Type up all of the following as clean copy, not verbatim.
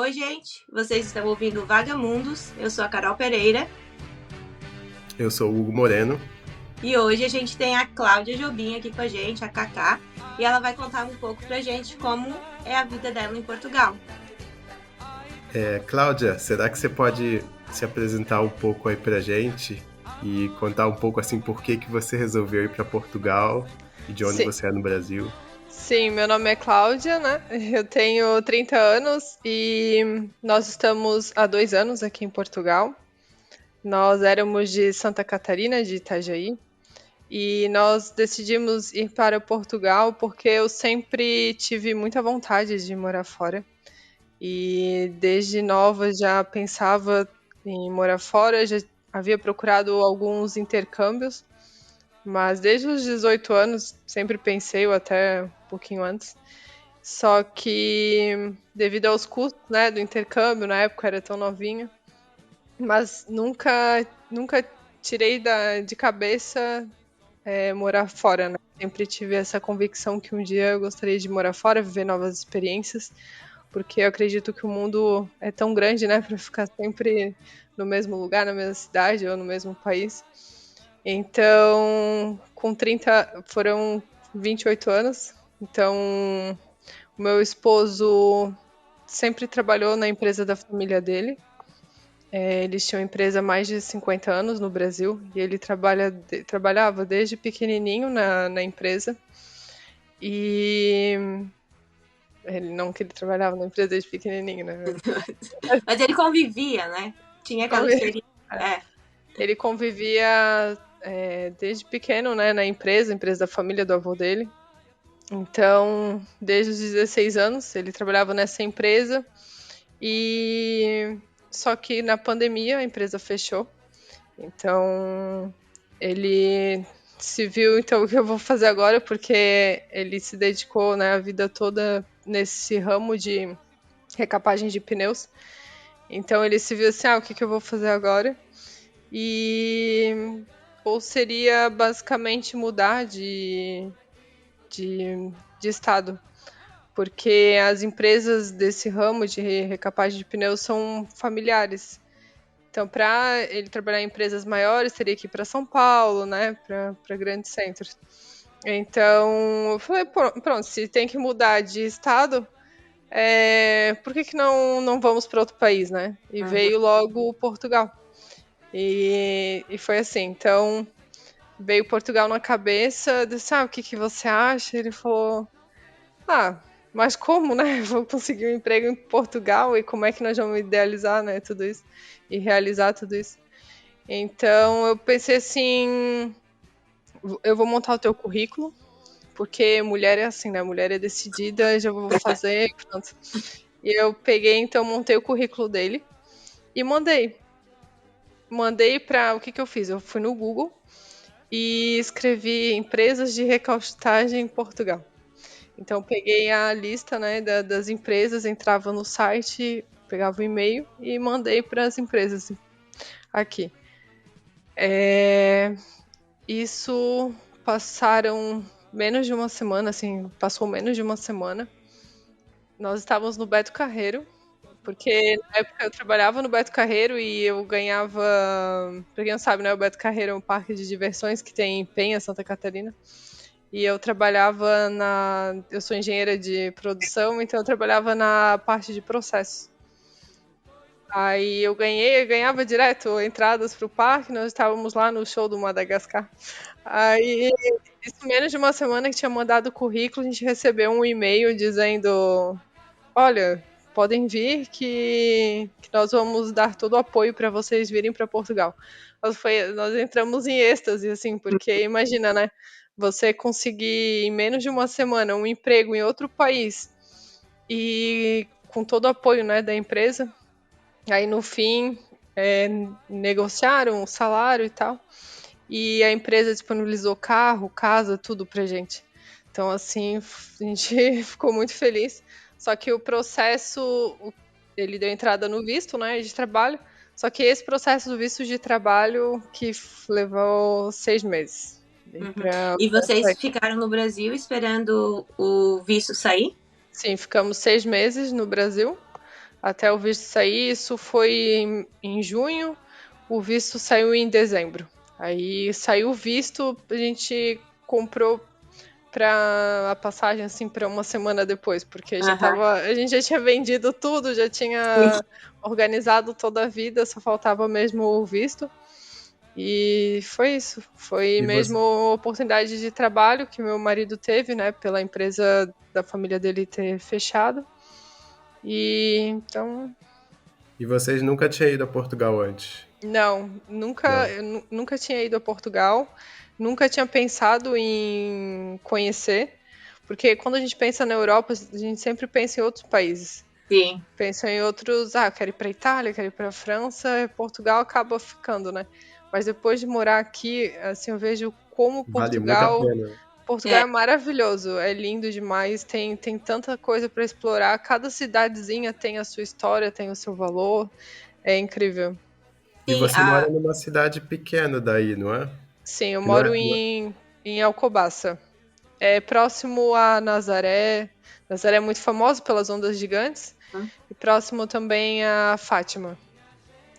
Oi, gente. Vocês estão ouvindo Vagamundos. Eu sou a Carol Pereira. Eu sou o Hugo Moreno. E hoje a gente tem a Cláudia Jobim aqui com a gente, a Cacá. E ela vai contar um pouco pra gente como é a vida dela em Portugal. Cláudia, será que você pode se apresentar um pouco aí pra gente e contar um pouco assim por que você resolveu ir para Portugal e de onde Sim. você é no Brasil? Sim, meu nome é Cláudia, né? Eu tenho 30 anos e nós estamos há 2 anos aqui em Portugal. Nós éramos de Santa Catarina, de Itajaí, e nós decidimos ir para Portugal porque eu sempre tive muita vontade de morar fora. E desde nova já pensava em morar fora, já havia procurado alguns intercâmbios, mas desde os 18 anos sempre pensei, ou até um pouquinho antes. Só que devido aos custos, né, do intercâmbio, na época eu era tão novinha, mas nunca tirei de cabeça morar fora, né? Sempre tive essa convicção que um dia eu gostaria de morar fora, viver novas experiências, porque eu acredito que o mundo é tão grande, né, para ficar sempre no mesmo lugar, na mesma cidade ou no mesmo país. Então, com 30, foram 28 anos. Então, o meu esposo sempre trabalhou na empresa da família dele. Eles tinham empresa há mais de 50 anos no Brasil e ele trabalhava desde pequenininho na empresa. E não que ele trabalhava na empresa desde pequenininho, né? Mas ele convivia, né? Tinha aquela experiência. Ele convivia desde pequeno, né, na empresa da família do avô dele. Então, desde os 16 anos, ele trabalhava nessa empresa. E só que na pandemia a empresa fechou. Então, ele se viu, então, o que eu vou fazer agora? Porque ele se dedicou, né, a vida toda nesse ramo de recapagem de pneus. Então, ele se viu assim, o que eu vou fazer agora? Ou seria basicamente mudar de estado, porque as empresas desse ramo de recapagem de pneus são familiares. Então, para ele trabalhar em empresas maiores, teria que ir para São Paulo, né, para grandes centros. Então, eu falei, pronto, se tem que mudar de estado, por que não vamos para outro país, né? E veio logo Portugal. E foi assim, então veio Portugal na cabeça, disse, o que você acha? Ele falou, mas como, né? Vou conseguir um emprego em Portugal e como é que nós vamos idealizar, né, tudo isso e realizar tudo isso? Então eu pensei assim, eu vou montar o teu currículo, porque mulher é assim, né? Mulher é decidida, já vou fazer, pronto. E eu peguei, então montei o currículo dele e mandei. Mandei para o que eu fiz? Eu fui no Google e escrevi empresas de recalchutagem em Portugal. Então peguei a lista, né, das empresas, entrava no site, pegava o e-mail e mandei para as empresas aqui. Isso passaram menos de uma semana, assim, passou menos de uma semana. Nós estávamos no Beto Carreiro, porque na época eu trabalhava no Beto Carreiro e eu ganhava... Pra quem não sabe, né, o Beto Carreiro é um parque de diversões que tem em Penha, Santa Catarina. E eu trabalhava eu sou engenheira de produção, então eu trabalhava na parte de processos. Aí eu ganhava direto entradas pro parque, nós estávamos lá no show do Madagascar. Aí, isso menos de uma semana que tinha mandado o currículo, a gente recebeu um e-mail dizendo, olha, podem vir que nós vamos dar todo o apoio para vocês virem para Portugal. Nós entramos em êxtase, assim, porque imagina, né? Você conseguir em menos de uma semana um emprego em outro país e com todo o apoio, né, da empresa. Aí no fim negociaram o salário e tal. E a empresa disponibilizou carro, casa, tudo pra gente. Então, assim, a gente ficou muito feliz. Só que o processo, ele deu entrada no visto, né, de trabalho. Só que esse processo do visto de trabalho que levou 6 meses. E vocês ficaram no Brasil esperando o visto sair? Sim, ficamos 6 meses no Brasil. até o visto sair. Isso foi em junho, o visto saiu em dezembro. Aí saiu o visto, a gente comprou para a passagem assim para uma semana depois, porque a gente já tinha vendido tudo, já tinha organizado toda a vida, só faltava mesmo o visto. E foi isso. Foi E mesmo você- oportunidade de trabalho que meu marido teve, né, pela empresa da família dele ter fechado. E então, e vocês nunca tinham ido a Portugal antes? não, Não. eu nunca tinha ido a Portugal, nunca tinha pensado em conhecer, porque quando a gente pensa na Europa, a gente sempre pensa em outros países. Sim. Pensa em outros, quero ir para Itália, quero ir para França, Portugal acaba ficando, né? Mas depois de morar aqui, assim, eu vejo como Vale muito a pena. Portugal É, é maravilhoso, é lindo demais, tem tanta coisa para explorar, cada cidadezinha tem a sua história, tem o seu valor, é incrível. E sim, você mora numa cidade pequena daí, não é? Sim, eu Que não moro é, em Alcobaça. É próximo a Nazaré. Nazaré é muito famoso pelas ondas gigantes. E próximo também a Fátima,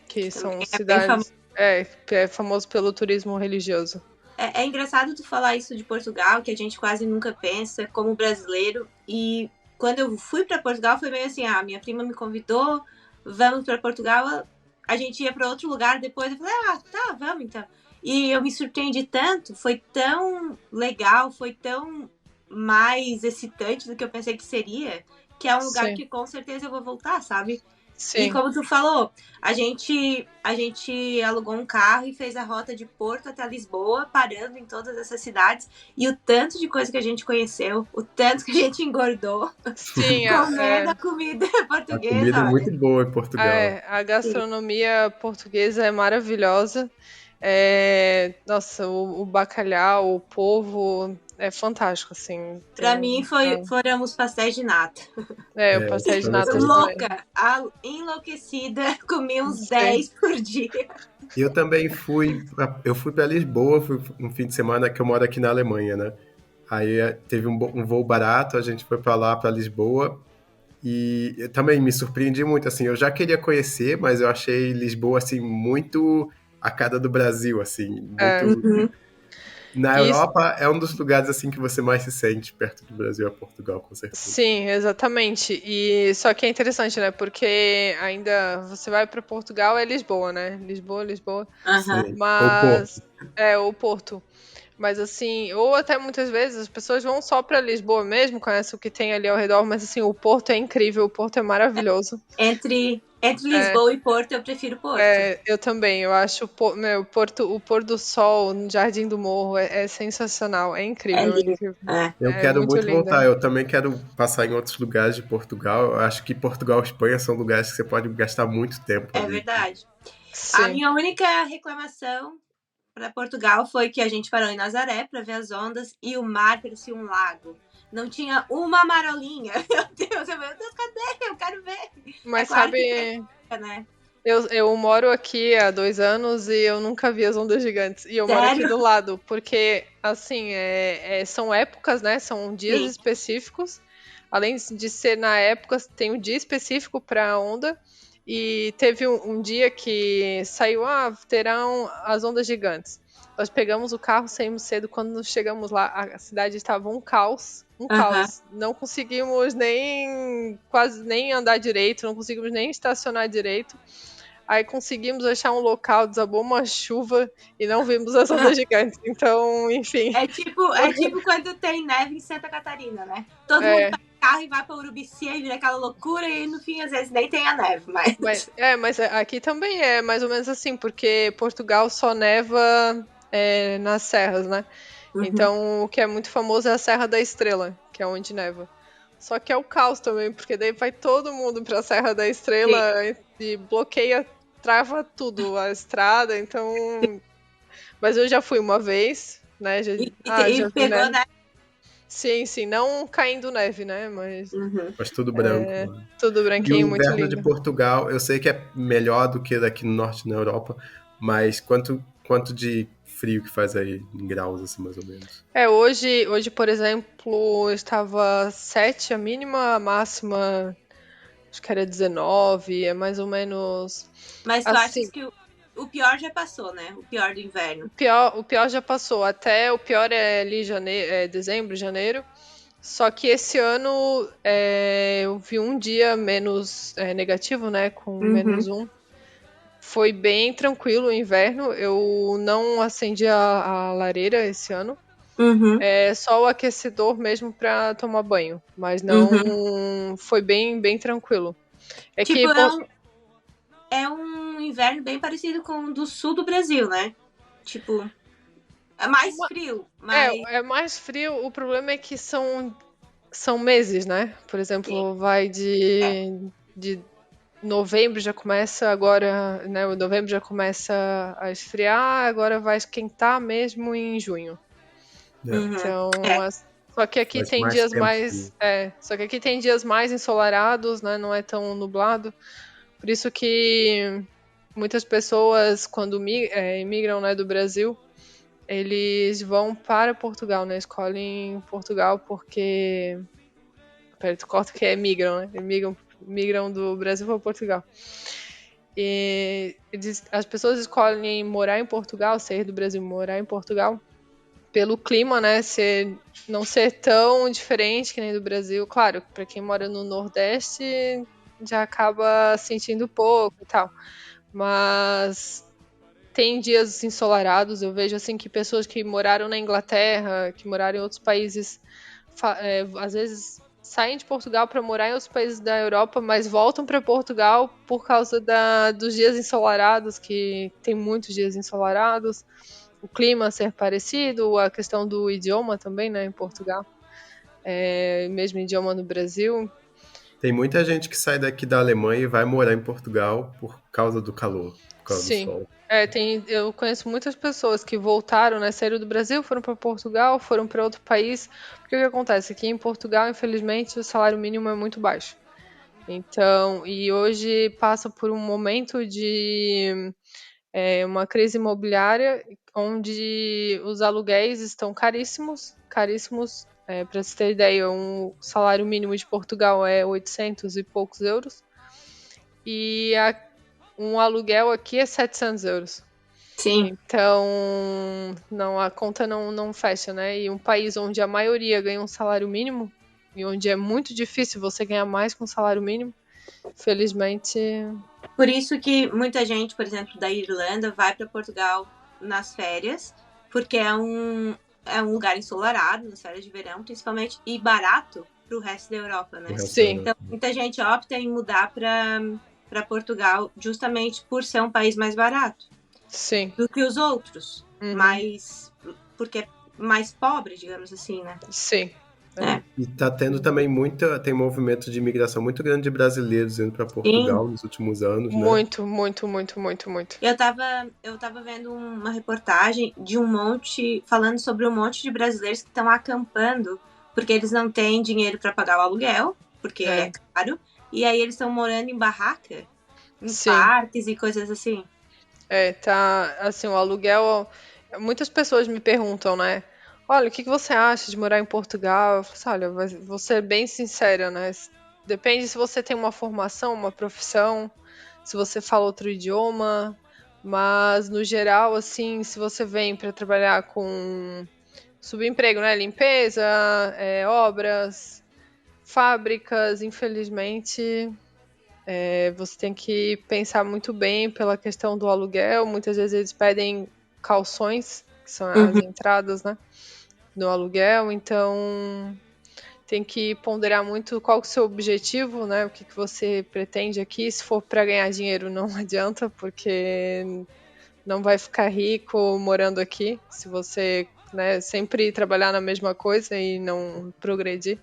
que são também é bem famoso. cidades. Que é famoso pelo turismo religioso. É engraçado tu falar isso de Portugal, que a gente quase nunca pensa como brasileiro. E quando eu fui para Portugal, foi meio assim: minha prima me convidou, vamos para Portugal. A gente ia para outro lugar depois. Eu falei: tá, vamos então. E eu me surpreendi tanto, foi tão legal, foi tão mais excitante do que eu pensei que seria, que é um lugar Sim, que com certeza eu vou voltar, sabe? E sim. como tu falou, a gente alugou um carro e fez a rota de Porto até Lisboa, parando em todas essas cidades. E o tanto de coisa que a gente conheceu, o tanto que a gente engordou, Sim, comendo a comida a comida é portuguesa, olha. muito boa em Portugal. a Sim. gastronomia portuguesa é maravilhosa. Nossa, o bacalhau, o polvo é fantástico, assim. Pra mim foram os pastéis de nata. O pastel de Para nata vocês. também. Louca, enlouquecida, comi uns Sim. 10 por dia. Eu também eu fui para Lisboa, fui um fim de semana que eu moro aqui na Alemanha, né? Aí teve um voo barato, a gente foi para lá, para Lisboa, e eu também me surpreendi muito, assim, eu já queria conhecer, mas eu achei Lisboa, assim, muito a cara do Brasil, assim, É. muito... Na Isso, Europa é um dos lugares, assim, que você mais se sente perto do Brasil, é Portugal, com certeza. sim, exatamente. E só que é interessante, né? Porque ainda você vai para Portugal é Lisboa, né? Lisboa, Lisboa. Aham. Sim. Ou Mas Porto. o Porto. Mas assim, ou até muitas vezes as pessoas vão só para Lisboa mesmo, conhecem o que tem ali ao redor, mas assim, o Porto é incrível, o Porto é maravilhoso. Entre É, Lisboa e Porto, eu prefiro Porto. eu também, eu acho o pôr do sol no Jardim do Morro é sensacional, É é lindo. incrível. É. Eu É quero muito muito linda. voltar. Eu também quero passar em outros lugares de Portugal. Eu acho que Portugal e Espanha são lugares que você pode gastar muito tempo É ali. verdade. A Sim. minha única reclamação para Portugal foi que a gente parou em Nazaré para ver as ondas e o mar parecia um lago. Não tinha uma marolinha. Meu Deus, cadê? Eu quero ver. É Mas claro que sabe, tem, né? eu moro aqui há 2 anos e eu nunca vi as ondas gigantes. E eu moro aqui Sério? do lado, porque, assim, são épocas, né? São dias Sim. específicos. Além de ser na época, tem um dia específico para onda. E teve um dia que saiu, terão as ondas gigantes. Nós pegamos o carro, saímos cedo. Quando chegamos lá, a cidade estava um caos. Um Aham. caos. Não conseguimos quase nem andar direito, não conseguimos nem estacionar direito. Aí conseguimos achar um local, desabou uma chuva e não vimos as ondas gigantes. Então, enfim. É tipo quando tem neve em Santa Catarina, né? Todo mundo É, pega o carro e vai para Urubici e vira aquela loucura e no fim às vezes nem tem a neve, mas mas aqui também é mais ou menos assim, porque Portugal só neva nas serras, né? uhum. Então, o que é muito famoso é a Serra da Estrela, que é onde neva. Só que é o caos também, porque daí vai todo mundo pra Serra da Sim. Estrela e bloqueia, trava tudo, a estrada, então. Mas eu já fui uma vez, né? E Já vi pegou, neve. né? Sim, sim, não caindo neve, né? Mas Uhum. Mas tudo branco. tudo E o branquinho, muito inverno de lindo. Portugal, eu sei que é melhor do que daqui no norte na Europa, mas quanto de frio que faz aí em graus, assim, mais ou menos? Hoje, por exemplo, estava 7 a mínima, a máxima acho que era 19, é mais ou menos Mas tu achas assim. que o pior já passou, né? O pior do inverno. O pior já passou. Até o pior é ali dezembro, janeiro. Só que esse ano eu vi um dia menos negativo, né? Com Uhum. -1. Foi bem tranquilo o inverno. Eu não acendi a lareira esse ano. Uhum. É só o aquecedor mesmo para tomar banho. Mas Uhum. não foi bem tranquilo. É Tipo, que é um inverno bem parecido com o do sul do Brasil, né? Tipo, é mais frio, mas é mais frio. O problema é que são meses, né? Por sim, exemplo, vai é. de novembro já começa agora, né? O novembro já começa a esfriar, agora vai esquentar mesmo em junho. É, Uhum. Então, É. só que aqui faz tem mais dias tempo mais, frio. só que aqui tem dias mais ensolarados, né? Não é tão nublado. Por isso que muitas pessoas quando imigram, né, do Brasil, eles vão para Portugal, né? Escolhem Portugal porque pera, tu corta que migram, né? Migram do Brasil para Portugal. E as pessoas escolhem morar em Portugal, sair do Brasil e morar em Portugal, pelo clima, né? Não ser tão diferente que nem do Brasil. Claro, para quem mora no Nordeste já acaba sentindo pouco e tal. Mas tem dias ensolarados. Eu vejo assim que pessoas que moraram na Inglaterra, que moraram em outros países, às vezes saem de Portugal para morar em outros países da Europa, mas voltam para Portugal por causa dos dias ensolarados, que tem muitos dias ensolarados, o clima ser parecido, a questão do idioma também, né, em Portugal, mesmo idioma no Brasil. Tem muita gente que sai daqui da Alemanha e vai morar em Portugal por causa do calor, por causa do Sim. sol. Eu conheço muitas pessoas que voltaram, né, saíram do Brasil, foram para Portugal, foram para outro país. Porque o que acontece? Aqui em Portugal, infelizmente, o salário mínimo é muito baixo. Então, e hoje passa por um momento de uma crise imobiliária, onde os aluguéis estão caríssimos, caríssimos. Para você ter ideia, um salário mínimo de Portugal é 800 e poucos euros. E um aluguel aqui é 700 euros. Sim. Então, não, a conta não fecha, né? E um país onde a maioria ganha um salário mínimo, e onde é muito difícil você ganhar mais com salário mínimo, felizmente. Por isso que muita gente, por exemplo, da Irlanda vai para Portugal nas férias, porque é um lugar ensolarado, nas férias de verão, principalmente, e barato para o resto da Europa, O né? resto da Sim, Então, Europa. muita gente opta em mudar para Portugal justamente por ser um país mais barato sim. do que os outros, Uhum, mas porque é mais pobre, digamos assim, né? sim. É. E tá tendo também tem movimento de imigração muito grande de brasileiros indo para Sim. Portugal nos últimos anos, né? Muito, muito, muito, muito, muito. Eu tava vendo uma reportagem de um monte, falando sobre um monte de brasileiros que estão acampando porque eles não têm dinheiro para pagar o aluguel, porque é É, caro, e aí eles estão morando em barraca, em sim. parques e coisas assim. Tá, assim, o aluguel. Muitas pessoas me perguntam, né? Olha, o que que você acha de morar em Portugal? Eu falo assim, olha, vou ser bem sincera, né? Depende se você tem uma formação, uma profissão, se você fala outro idioma, mas no geral, assim, se você vem para trabalhar com subemprego, né? Limpeza, obras, fábricas, infelizmente. Você tem que pensar muito bem pela questão do aluguel. Muitas vezes eles pedem calções, que são as Uhum. entradas, né, no aluguel. Então tem que ponderar muito qual que é o seu objetivo, né? O que que você pretende aqui. Se for para ganhar dinheiro, não adianta, porque não vai ficar rico morando aqui. Se você, né, sempre trabalhar na mesma coisa e não progredir.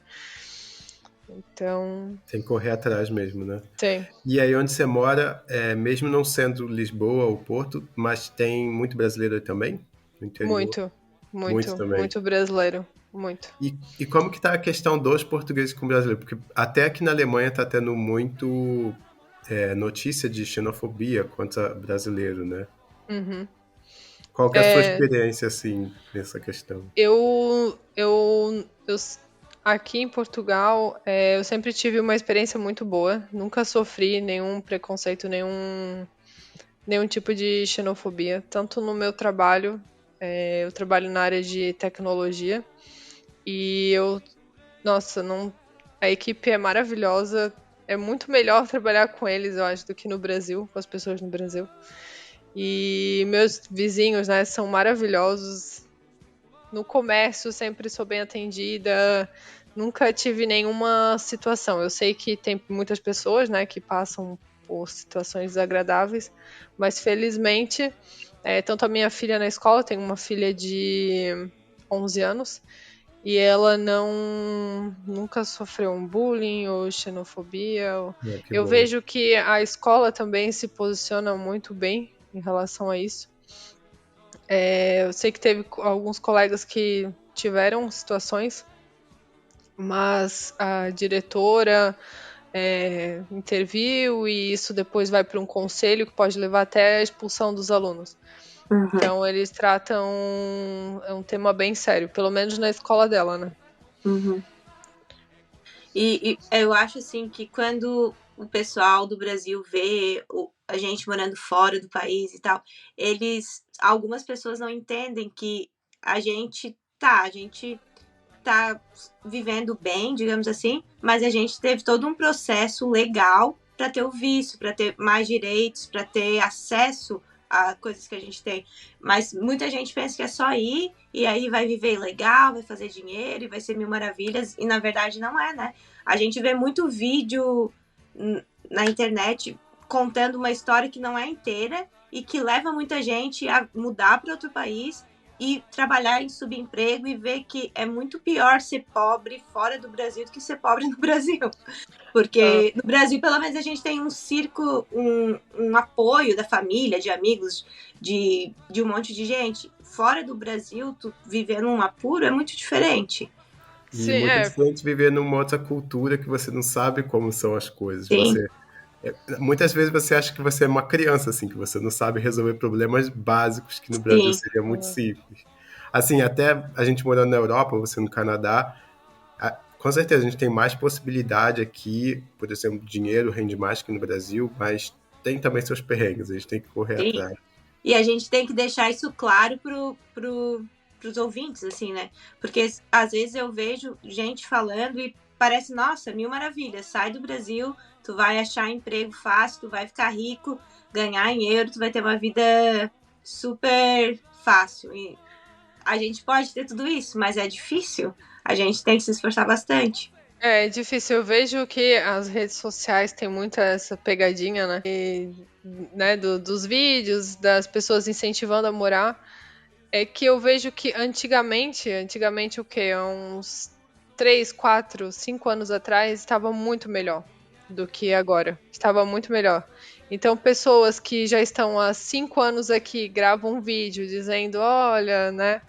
Então, Tem que correr atrás mesmo, né? tem E aí onde você mora, mesmo não sendo Lisboa ou Porto, mas tem muito brasileiro aí também, no interior, muito, muito muito, também. muito brasileiro. Muito. E como que tá a questão dos portugueses com brasileiro? Porque até aqui na Alemanha tá tendo muito notícia de xenofobia contra brasileiro, né? Uhum. Qual que é a sua É, experiência, assim, nessa questão? eu Aqui em Portugal, eu sempre tive uma experiência muito boa. Nunca sofri nenhum preconceito, nenhum tipo de xenofobia. Tanto no meu trabalho, eu trabalho na área de tecnologia e nossa, não, a equipe é maravilhosa. É muito melhor trabalhar com eles, eu acho, do que no Brasil, com as pessoas no Brasil. E meus vizinhos, né, são maravilhosos. No comércio sempre sou bem atendida, nunca tive nenhuma situação. Eu sei que tem muitas pessoas, né, que passam por situações desagradáveis, mas felizmente, tanto a minha filha na escola, tenho uma filha de 11 anos, e ela nunca sofreu um bullying ou xenofobia. Que Eu bom. vejo que a escola também se posiciona muito bem em relação a isso. Eu sei que teve alguns colegas que tiveram situações, mas a diretora interviu e isso depois vai para um conselho que pode levar até a expulsão dos alunos. Uhum. Então eles tratam, é um tema bem sério, pelo menos na escola dela, né? Uhum. E eu acho assim que quando o pessoal do Brasil vê a gente morando fora do país e tal, algumas pessoas não entendem que a gente tá vivendo bem, digamos assim, mas a gente teve todo um processo legal para ter o visto, para ter mais direitos, para ter acesso a coisas que a gente tem. Mas muita gente pensa que é só ir e aí vai viver legal, vai fazer dinheiro e vai ser mil maravilhas, e na verdade não é, né? A gente vê muito vídeo na internet contando uma história que não é inteira e que leva muita gente a mudar para outro país e trabalhar em subemprego e ver que é muito pior ser pobre fora do Brasil do que ser pobre no Brasil. Porque no Brasil, pelo menos, a gente tem um círculo, um apoio da família, de amigos, de um monte de gente. Fora do Brasil, tu viver num apuro é muito diferente. E Sim, muito diferente viver numa outra cultura que você não sabe como são as coisas. Sim. Muitas vezes você acha que você é uma criança, assim, que você não sabe resolver problemas básicos que no Brasil Sim. seria muito simples. Assim, até a gente morando na Europa, você no Canadá, com certeza a gente tem mais possibilidade aqui, por exemplo, dinheiro rende mais que no Brasil, mas tem também seus perrengues, a gente tem que correr Sim. atrás. E a gente tem que deixar isso claro pros ouvintes, assim, né? Porque às vezes eu vejo gente falando e parece, nossa, mil maravilhas, sai do Brasil, tu vai achar emprego fácil, tu vai ficar rico, ganhar em euro, tu vai ter uma vida super fácil. E a gente pode ter tudo isso, mas é difícil. A gente tem que se esforçar bastante. é difícil. Eu vejo que as redes sociais têm muita essa pegadinha, né? Né, dos vídeos, das pessoas incentivando a morar. É que eu vejo que antigamente o quê? Uns 3, 4, 5 anos atrás, estava muito melhor do que agora. Estava muito melhor. Então, pessoas que já estão há 5 anos aqui gravam um vídeo dizendo, olha, né?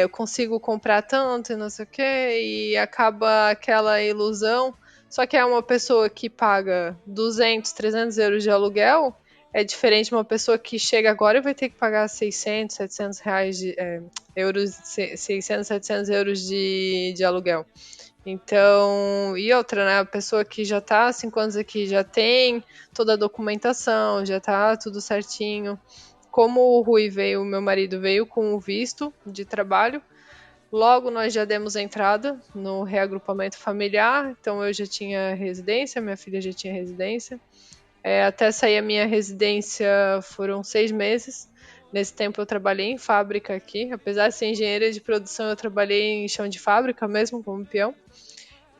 Eu consigo comprar tanto e não sei o que, e acaba aquela ilusão. Só que é uma pessoa que paga 200, 300 euros de aluguel, é diferente de uma pessoa que chega agora e vai ter que pagar 600, 700 reais euros, 600, 700 euros de aluguel. Então, e outra, né? A pessoa que já tá há 5 anos aqui já tem toda a documentação, já tá tudo certinho. Como o Rui veio, o meu marido veio com o visto de trabalho, logo nós já demos entrada no reagrupamento familiar, então eu já tinha residência, minha filha já tinha residência. Até sair a minha residência foram 6 meses. Nesse tempo eu trabalhei em fábrica aqui, apesar de ser engenheira de produção, eu trabalhei em chão de fábrica mesmo, como peão.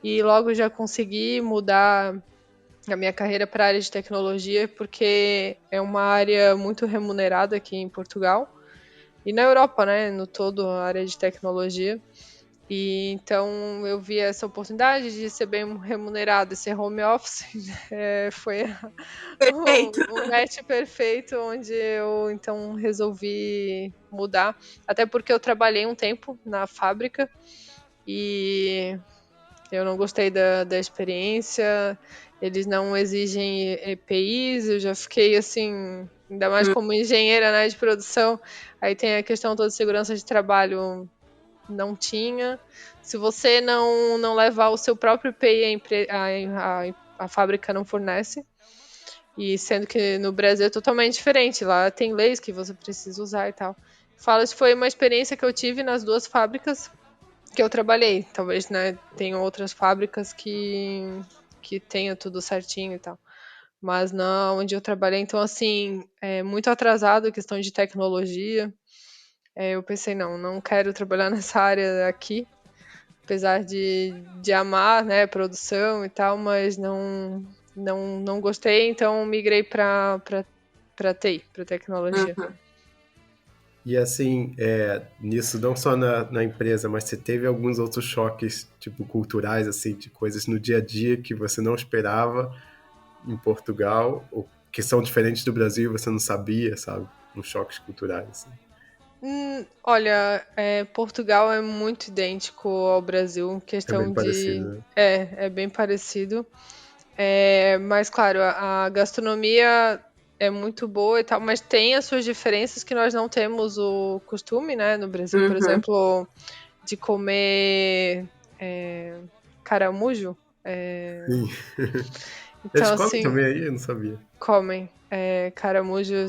E logo já consegui mudar a minha carreira para a área de tecnologia, porque é uma área muito remunerada aqui em Portugal e na Europa, né, no todo, a área de tecnologia. E então eu vi essa oportunidade de ser bem remunerado e ser home office, foi Perfeito. o match perfeito, onde eu então resolvi mudar, até porque eu trabalhei um tempo na fábrica e eu não gostei da experiência, eles não exigem EPIs, eu já fiquei assim, ainda mais como engenheira, né, de produção, aí tem a questão toda de segurança de trabalho não tinha. Se você não levar o seu próprio EPI, a fábrica não fornece. E sendo que no Brasil é totalmente diferente. Lá tem leis que você precisa usar e tal. Falo, isso foi uma experiência que eu tive nas 2 fábricas que eu trabalhei. Talvez, né, tenham outras fábricas que tenha tudo certinho e tal. Mas não, onde eu trabalhei, então, assim, é muito atrasado a questão de tecnologia. Eu pensei, não quero trabalhar nessa área aqui, apesar de amar, né, produção e tal, mas não gostei, então migrei para TI, para tecnologia. Uhum. E assim, nisso, não só na empresa, mas você teve alguns outros choques, tipo, culturais, assim, de coisas no dia a dia que você não esperava em Portugal, ou que são diferentes do Brasil e você não sabia, sabe? Uns choques culturais, assim. Olha, Portugal é muito idêntico ao Brasil, É bem questão parecido, de. né? É bem parecido. Mas, claro, a gastronomia é muito boa e tal, mas tem as suas diferenças que nós não temos o costume, né, no Brasil, por Uhum. exemplo, de comer caramujo. Sim. Eles Então, comem assim, também aí? Eu não sabia. comem caramujo.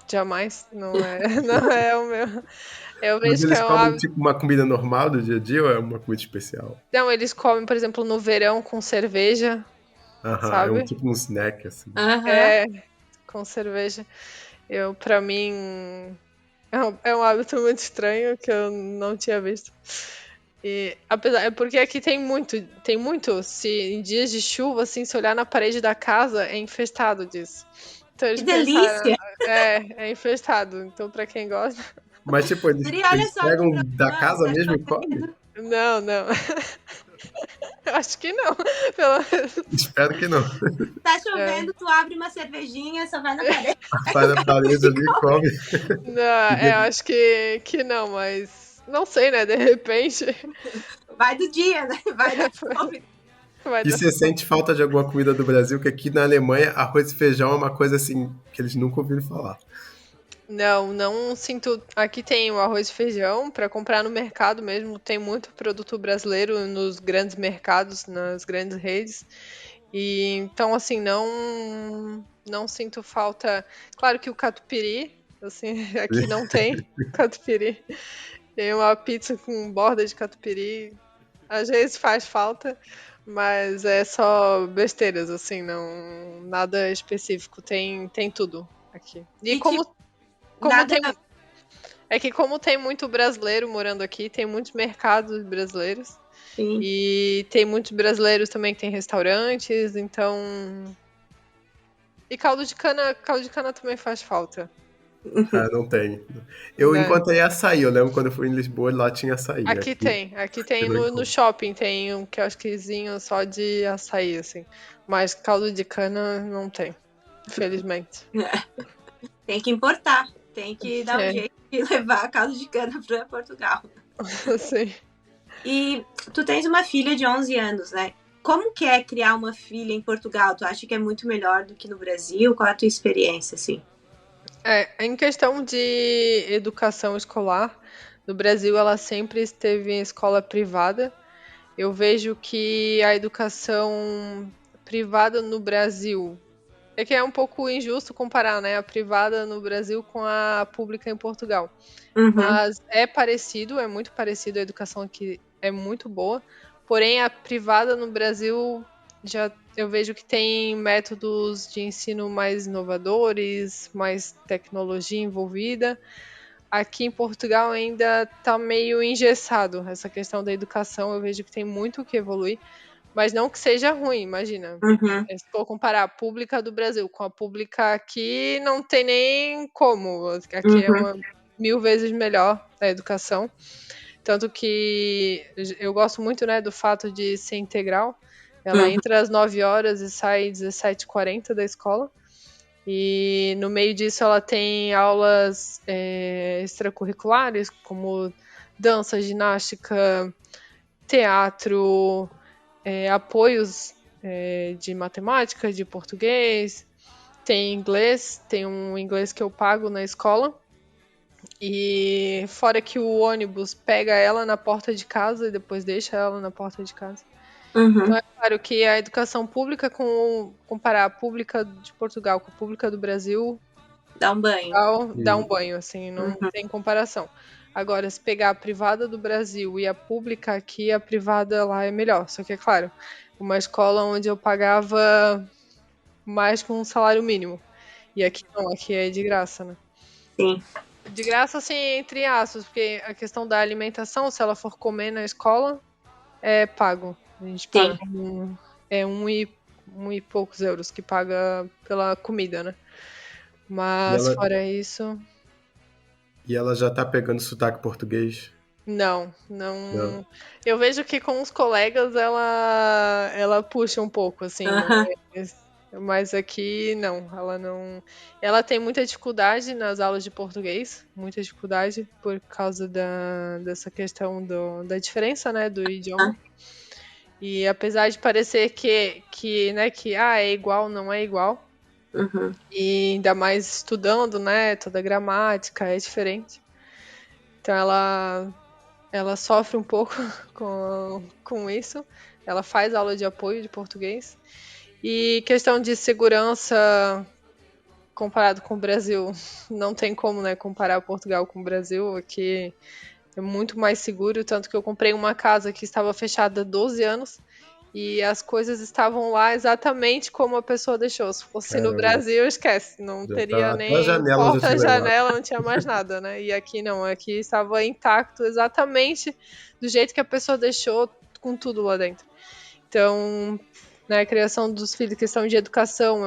Jamais, não é, não é o meu. Eu Mas vejo que eles é um comem, hábito. tipo, uma comida normal do dia a dia ou é uma comida especial? Não, eles comem, por exemplo, no verão com cerveja, Aham, é um sabe? tipo um snack, assim. Aham. É, com cerveja. Pra mim, é um hábito muito estranho que eu não tinha visto. E apesar, é porque aqui tem muito. Se em dias de chuva, assim, se olhar na parede da casa, é infestado disso. Então Que eles pensaram, delícia! é infestado. Então, pra quem gosta, Mas, tipo, eles, Pri, olha eles só que pegam da preocupante, casa tá mesmo e comem? chovendo. não. Eu acho que não. Pelo menos. Espero que não. Tá É. chovendo, tu abre uma cervejinha, só vai na parede, Sai pega da o parede caramujo e ali e come. come. Não, E, de- acho que não, mas não sei, né? De repente Vai do dia, né? Vai da fome. vai e dar você fome. sente falta de alguma comida do Brasil? Que aqui na Alemanha, arroz e feijão é uma coisa assim que eles nunca ouviram falar. Não sinto. Aqui tem o arroz e feijão para comprar no mercado mesmo. Tem muito produto brasileiro nos grandes mercados, nas grandes redes. E então, assim, não sinto falta. Claro que o catupiry, assim, aqui não tem catupiry. Tem uma pizza com borda de catupiry. Às vezes faz falta, mas é só besteiras, assim, não nada específico. Tem tudo aqui. E E tipo, como nada. tem é que como tem muito brasileiro morando aqui, tem muitos mercados brasileiros Sim. e tem muitos brasileiros também que tem restaurantes, então e caldo de cana também faz falta, Ah, não tem. Eu né? encontrei açaí. Eu lembro quando eu fui em Lisboa, lá tinha açaí. Aqui Eu tem não no encontro. shopping, tem um quiosquezinho só de açaí, assim. Mas caldo de cana não tem, infelizmente. Tem que importar. Tem que dar um É, jeito de levar a caldo de cana para Portugal. assim. E tu tens uma filha de 11 anos, né? Como que é criar uma filha em Portugal? Tu acha que é muito melhor do que no Brasil? Qual é a tua experiência, assim? Em questão de educação escolar, no Brasil ela sempre esteve em escola privada. Eu vejo que a educação privada no Brasil é que é um pouco injusto comparar, né, a privada no Brasil com a pública em Portugal. Uhum. Mas é parecido, é muito parecido, a educação aqui é muito boa. Porém, a privada no Brasil já eu vejo que tem métodos de ensino mais inovadores, mais tecnologia envolvida. Aqui em Portugal ainda está meio engessado essa questão da educação. Eu vejo que tem muito o que evoluir, mas não que seja ruim, imagina. Uhum. Se for comparar a pública do Brasil com a pública aqui, não tem nem como. Aqui é Uhum. uma 1000 vezes melhor a educação. Tanto que eu gosto muito, né, do fato de ser integral. Ela Uhum. entra às 9 horas e sai às 17h40 da escola. E no meio disso ela tem aulas extracurriculares, como dança, ginástica, teatro, apoios de matemática, de português, tem inglês, tem um inglês que eu pago na escola. E fora que o ônibus pega ela na porta de casa e depois deixa ela na porta de casa. Então Uhum. é claro que a educação pública, comparar a pública de Portugal com a pública do Brasil, Dá um banho. dá um banho, assim, não Uhum. tem comparação. Agora, se pegar a privada do Brasil e a pública aqui, a privada lá é melhor. Só que, é claro, uma escola onde eu pagava mais que um salário mínimo. E aqui não, aqui é de graça, né? Sim. De graça, assim, entre aspas, porque a questão da alimentação, se ela for comer na escola, é pago. A gente paga Sim. um e poucos euros que paga pela comida, né? E Mas ela, fora isso, e ela já tá pegando sotaque português? não, Não. não. Eu vejo que com os colegas ela puxa um pouco, assim, Aham. mas aqui não, ela não. Ela tem muita dificuldade nas aulas de português, muita dificuldade por causa dessa questão da diferença, né, do idioma. E apesar de parecer que é igual, não é igual. Uhum. E ainda mais estudando, né, toda a gramática é diferente. Então ela sofre um pouco com isso. Ela faz aula de apoio de português. E questão de segurança comparado com o Brasil, não tem como, né, comparar Portugal com o Brasil. Aqui é muito mais seguro, tanto que eu comprei uma casa que estava fechada há 12 anos e as coisas estavam lá exatamente como a pessoa deixou. Se fosse no Caramba, Brasil, esquece, não já teria tá, até a nem janela já te levaram. porta-janela, não tinha mais nada, né? E aqui não, aqui estava intacto exatamente do jeito que a pessoa deixou, com tudo lá dentro. Então, né, a criação dos filhos, questão de educação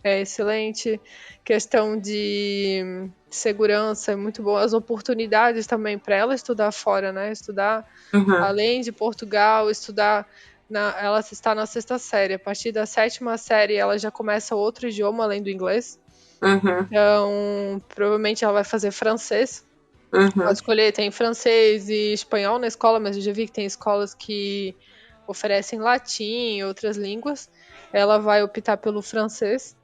é excelente, questão de segurança é muito boa, as oportunidades também para ela estudar fora, né? Estudar Uhum. além de Portugal, ela está na sexta série. A partir da sétima série, ela já começa outro idioma além do inglês. Uhum. Então, provavelmente ela vai fazer francês. Uhum. Pode escolher, tem francês e espanhol na escola, mas eu já vi que tem escolas que oferecem latim e outras línguas. Ela vai optar pelo francês.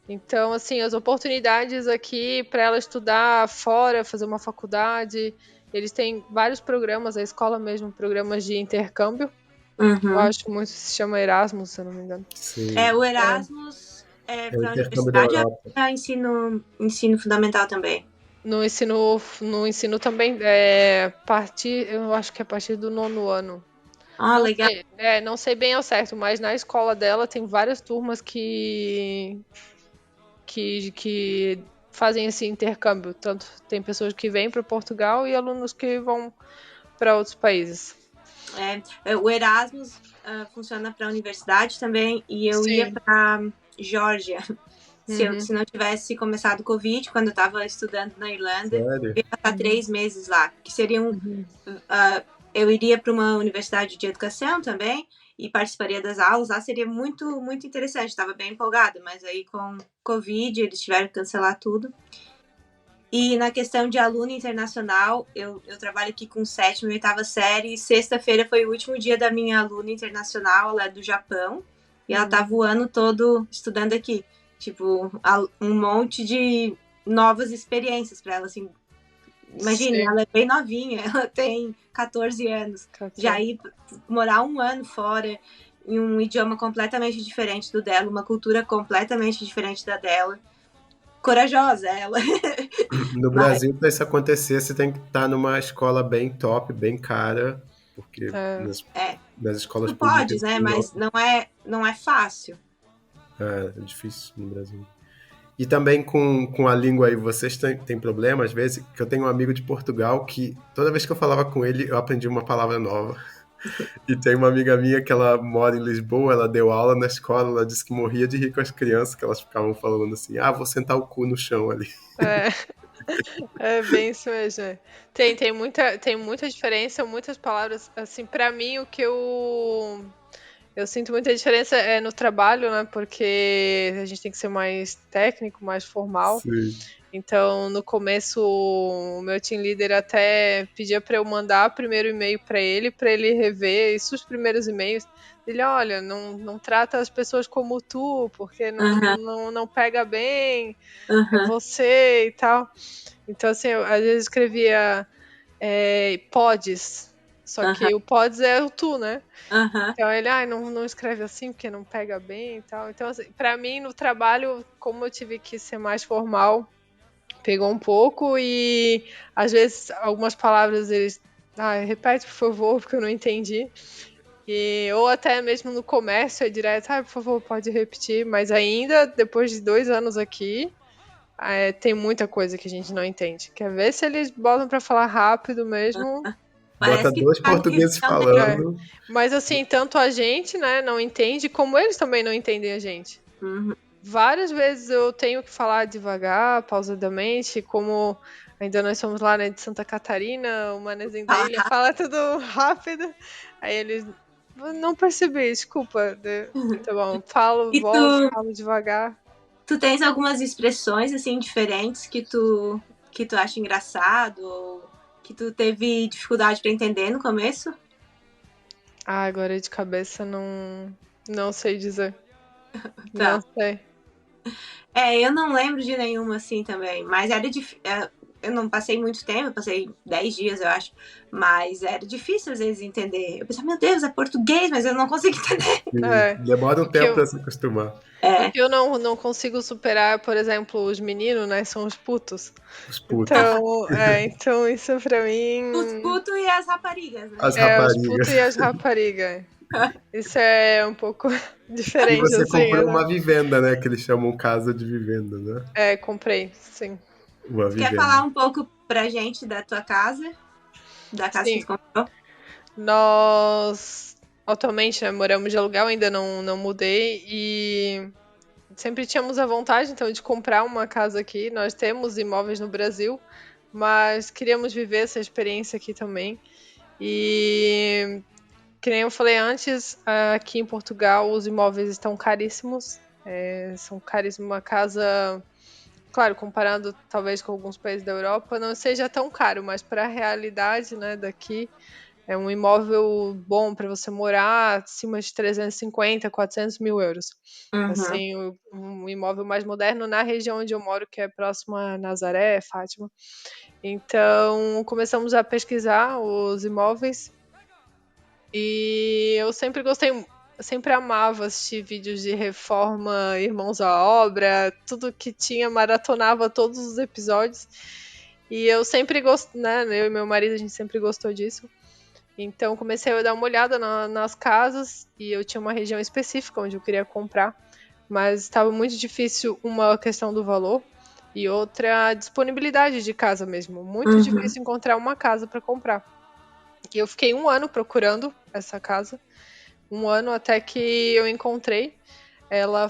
Então, assim, as oportunidades aqui para ela estudar fora, fazer uma faculdade, eles têm vários programas, a escola mesmo, programas de intercâmbio. Eu Uhum. acho muito, se chama Erasmus, se eu não me engano. Sim, O Erasmus é é o para intercâmbio da universidade ou Europa. para ensino fundamental também? No ensino também, eu acho que é a partir do nono ano. Ah, Não legal. sei, não sei bem ao certo, mas na escola dela tem várias turmas que fazem esse intercâmbio. Tanto tem pessoas que vêm para Portugal e alunos que vão para outros países. O Erasmus funciona para a universidade também e eu ia Sim. para Geórgia. Uhum. Se não tivesse começado o Covid, quando eu estava estudando na Irlanda, eu Sério? ia passar 3 meses lá, que seriam Uhum. eu iria para uma universidade de educação também e participaria das aulas. Lá seria muito, muito interessante. Estava bem empolgada, mas aí com Covid eles tiveram que cancelar tudo. E na questão de aluno internacional, eu trabalho aqui com 7ª e 8ª série. E sexta-feira foi o último dia da minha aluna internacional, ela é do Japão. E ela tá o ano todo estudando aqui. Tipo, um monte de novas experiências para ela, assim. Imagine, Sim. ela é bem novinha, ela tem 14 anos. Já ir morar um ano fora, em um idioma completamente diferente do dela, uma cultura completamente diferente da dela. Corajosa ela. No Mas, Brasil, para isso acontecer, você tem que estar numa escola bem top, bem cara, porque nas escolas tu podes, públicas né? não, Mas não é fácil. é difícil no Brasil. E também com a língua aí, vocês têm problema, às vezes, que eu tenho um amigo de Portugal que toda vez que eu falava com ele, eu aprendi uma palavra nova. E tem uma amiga minha que ela mora em Lisboa, ela deu aula na escola, ela disse que morria de rir com as crianças, que elas ficavam falando assim, vou sentar o cu no chão ali. É, é bem isso mesmo. Tem muita diferença, muitas palavras. Assim, pra mim, o que eu sinto muita diferença é no trabalho, né? Porque a gente tem que ser mais técnico, mais formal. Sim. Então, no começo, o meu team leader até pedia para eu mandar primeiro e-mail para ele rever isso, os primeiros e-mails. Ele, olha, não trata as pessoas como tu, porque não pega bem, é você e tal. Então, assim, eu, às vezes escrevia podes, só que o podes é o tu, né? Então ele, não escreve assim porque não pega bem e tal. Então, assim, pra mim, no trabalho, como eu tive que ser mais formal, pegou um pouco e às vezes algumas palavras eles repete por favor porque eu não entendi, ou até mesmo no comércio é direto, por favor pode repetir, mas ainda depois de 2 anos aqui tem muita coisa que a gente não entende. Quer ver se eles botam pra falar rápido mesmo? Bota dois portugueses falando. Mas assim, tanto a gente, né, não entende, como eles também não entendem a gente. Várias vezes eu tenho que falar devagar, pausadamente, como ainda nós somos lá, né, de Santa Catarina, o manezinho da ilha fala tudo rápido. Aí eles, não percebi, desculpa. Tá bom, volto, falo devagar. Tu tens algumas expressões, assim, diferentes que tu acha engraçado ou que tu teve dificuldade pra entender no começo? Agora de cabeça não sei dizer. Tá. Não sei. Eu não lembro de nenhuma assim também, mas era difícil. Eu não passei muito tempo, eu passei 10 dias, eu acho, mas era difícil às vezes entender. Eu pensava, meu Deus, é português, mas eu não consigo entender. Demora um tempo pra se acostumar. O que eu não consigo superar, por exemplo, os meninos, né, são os putos. Os putos. Então isso pra mim... Os putos e as raparigas, né? As raparigas. Os putos e as raparigas. Isso é um pouco diferente, e você assim. comprou uma vivenda, né? Que eles chamam casa de vivenda, né? Comprei, sim. Uma vivenda. Quer falar um pouco pra gente da tua casa? Da casa que tu comprou? Nós atualmente, né, moramos de aluguel, ainda não mudei e sempre tínhamos a vontade, então, de comprar uma casa aqui. Nós temos imóveis no Brasil, mas queríamos viver essa experiência aqui também. E, que nem eu falei antes, aqui em Portugal os imóveis estão caríssimos. São caríssimos. Uma casa, claro, comparando talvez com alguns países da Europa, não seja tão caro, mas para a realidade, né, daqui, é um imóvel bom para você morar acima de 350, 400 mil euros. Assim, um imóvel mais moderno na região onde eu moro, que é próximo a Nazaré, Fátima. Então, começamos a pesquisar os imóveis e eu sempre sempre amava assistir vídeos de reforma, Irmãos à Obra, tudo que tinha, maratonava todos os episódios. E eu sempre gostei, né? Eu e meu marido, a gente sempre gostou disso. Então comecei a dar uma olhada nas casas e eu tinha uma região específica onde eu queria comprar, mas estava muito difícil, uma questão do valor e outra a disponibilidade de casa mesmo. Muito difícil encontrar uma casa para comprar. E eu fiquei 1 ano procurando essa casa, 1 ano até que eu encontrei. Ela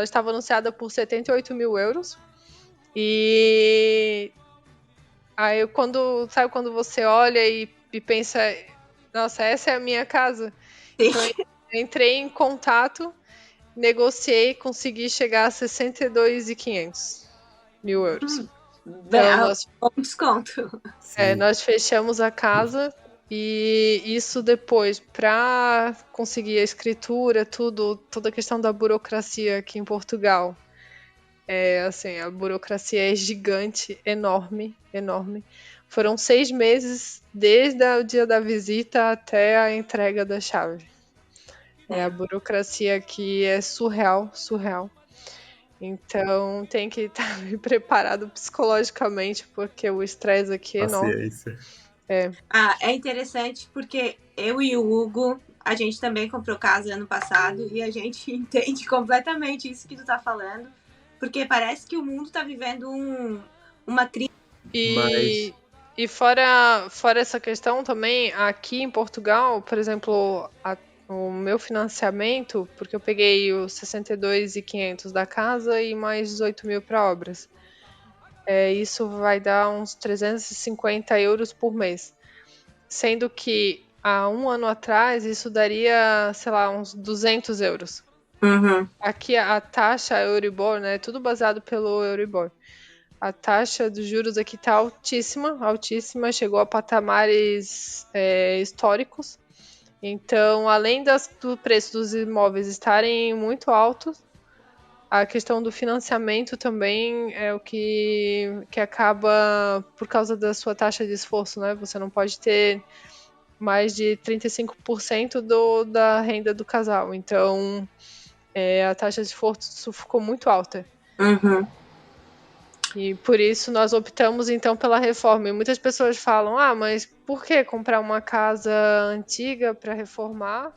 estava anunciada por 78 mil euros e aí sabe quando você olha e pensa, nossa, essa é a minha casa? Então eu entrei em contato, negociei, consegui chegar a 62.500 mil euros. Então, bom desconto. Nós fechamos a casa e isso depois, para conseguir a escritura, toda a questão da burocracia aqui em Portugal. Assim, a burocracia é gigante, enorme, enorme. Foram 6 meses, desde o dia da visita até a entrega da chave. A burocracia aqui é surreal, surreal. Então tem que estar preparado psicologicamente, porque o estresse aqui é enorme. Paciência. É interessante porque eu e o Hugo, a gente também comprou casa ano passado e a gente entende completamente isso que tu tá falando. Porque parece que o mundo tá vivendo uma crise. E fora essa questão também, aqui em Portugal, por exemplo, o meu financiamento, porque eu peguei os 62.500 da casa e mais 18 mil para obras. Isso vai dar uns 350 euros por mês. Sendo que há 1 ano atrás isso daria, sei lá, uns 200 euros. Aqui a taxa Euribor, né? Tudo baseado pelo Euribor. A taxa dos juros aqui está altíssima, altíssima. Chegou a patamares históricos. Então, além do preço dos imóveis estarem muito altos, a questão do financiamento também é o que acaba por causa da sua taxa de esforço, né? Você não pode ter mais de 35% da renda do casal. Então, a taxa de esforço ficou muito alta. Uhum. E por isso nós optamos então pela reforma. E muitas pessoas falam: mas por que comprar uma casa antiga para reformar?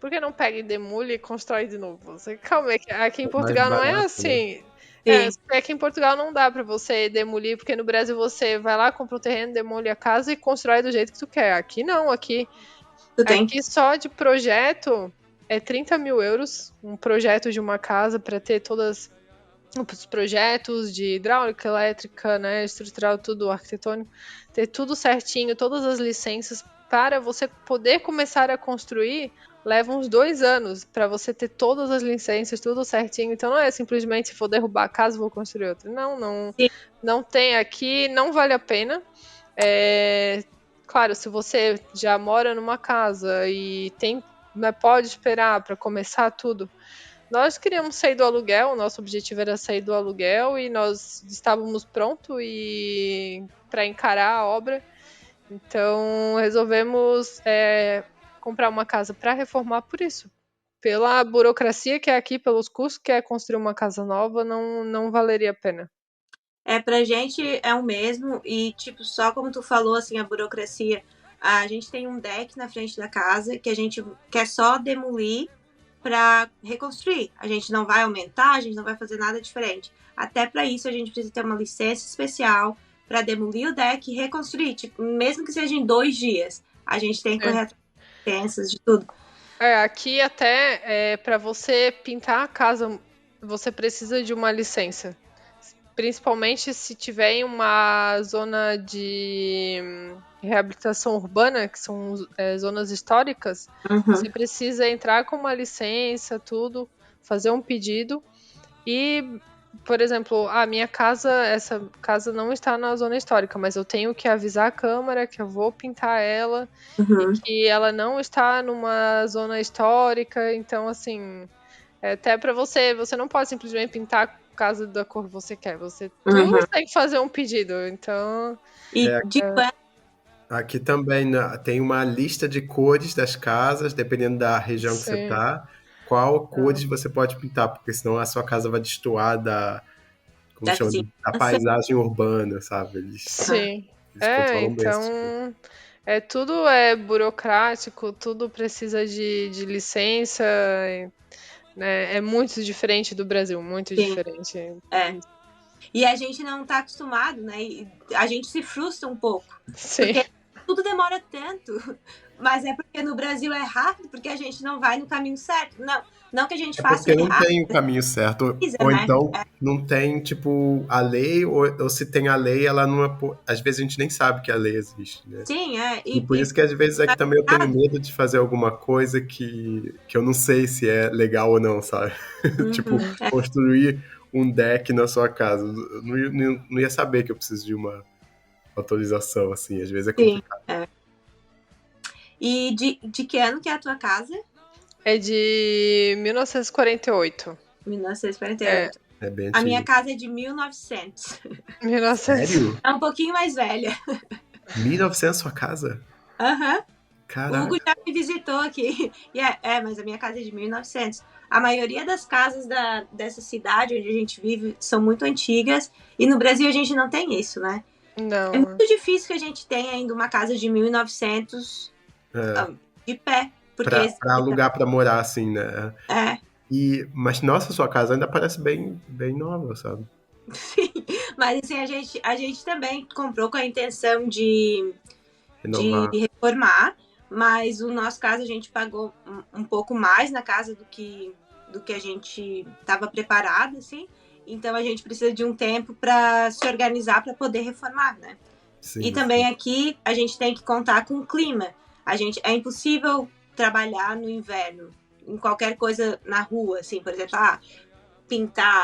Por que não pega e demole e constrói de novo? Calma, aqui em É mais Portugal não é barato, né? assim. Sim, Aqui em Portugal não dá para você demolir, porque no Brasil você vai lá, compra um terreno, demole a casa e constrói do jeito que tu quer. Aqui não, aqui tu tem. só de projeto é 30 mil euros, um projeto de uma casa para ter todos os projetos de hidráulica, elétrica, né, estrutural, tudo arquitetônico, ter tudo certinho, todas as licenças para você poder começar a construir. Leva uns 2 anos para você ter todas as licenças, tudo certinho. Então não é simplesmente se for derrubar a casa, vou construir outra. Sim. Não tem aqui, não vale a pena. Claro, se você já mora numa casa e pode esperar para começar tudo. Nós queríamos sair do aluguel, o nosso objetivo era sair do aluguel e nós estávamos prontos para encarar a obra. Então resolvemos comprar uma casa para reformar por isso. Pela burocracia que é aqui, pelos custos que é construir uma casa nova, não valeria a pena. Pra gente é o mesmo e, tipo, só como tu falou, assim, a burocracia, a gente tem um deck na frente da casa que a gente quer só demolir para reconstruir. A gente não vai aumentar, a gente não vai fazer nada diferente. Até para isso a gente precisa ter uma licença especial para demolir o deck e reconstruir, tipo, mesmo que seja em 2 dias. A gente tem que correr atrás de licenças, de tudo. Aqui até para você pintar a casa, você precisa de uma licença. Principalmente se tiver em uma zona de reabilitação urbana, que são zonas históricas, você precisa entrar com uma licença, tudo, fazer um pedido. E, por exemplo, essa casa não está na zona histórica, mas eu tenho que avisar a Câmara que eu vou pintar ela e que ela não está numa zona histórica. Então, assim, até para você não pode simplesmente pintar casa da cor que você quer. Tu tem que fazer um pedido. Então. E de Aqui também tem uma lista de cores das casas, dependendo da região que você Sim. está, qual cores você pode pintar, porque senão a sua casa vai destoar como chama, da paisagem urbana, sabe? Sim. Eles controlam bem esse tipo. Então, tudo é burocrático, tudo precisa de licença. É muito diferente do Brasil, muito diferente. E a gente não tá acostumado, né? E a gente se frustra um pouco. Sim. Porque tudo demora tanto. Mas é porque no Brasil é rápido, porque a gente não vai no caminho certo. Não que a gente faça porque não errado. tem o caminho certo. Precisa, Ou né? então não tem, tipo, a lei, ou se tem a lei, ela não é. Às vezes a gente nem sabe que a lei existe, né? Sim, E por isso que às vezes é que também eu tenho medo de fazer alguma coisa que eu não sei se é legal ou não, sabe? Tipo, construir um deck na sua casa. Eu não ia saber que eu preciso de uma autorização, assim. Às vezes é complicado. Sim, E de que ano que é a tua casa? É de 1948. 1948. É bem A minha antigo. casa é de 1900. 1900. Sério? É um pouquinho mais velha. 1900 sua casa? O Caraca. Hugo já me visitou aqui. Mas a minha casa é de 1900. A maioria das casas dessa cidade onde a gente vive são muito antigas. E no Brasil a gente não tem isso, né? Não. É muito difícil que a gente tenha ainda uma casa de 1900 de pé. Porque Pra alugar pra morar, assim, né? Mas, nossa, sua casa ainda parece bem, bem nova, sabe? Sim, mas assim, a gente também comprou com a intenção de reformar, mas o nosso caso a gente pagou um pouco mais na casa do que a gente estava preparado, assim. Então a gente precisa de um tempo para se organizar para poder reformar, né? Sim, também aqui a gente tem que contar com o clima. É impossível trabalhar no inverno em qualquer coisa na rua, assim, por exemplo,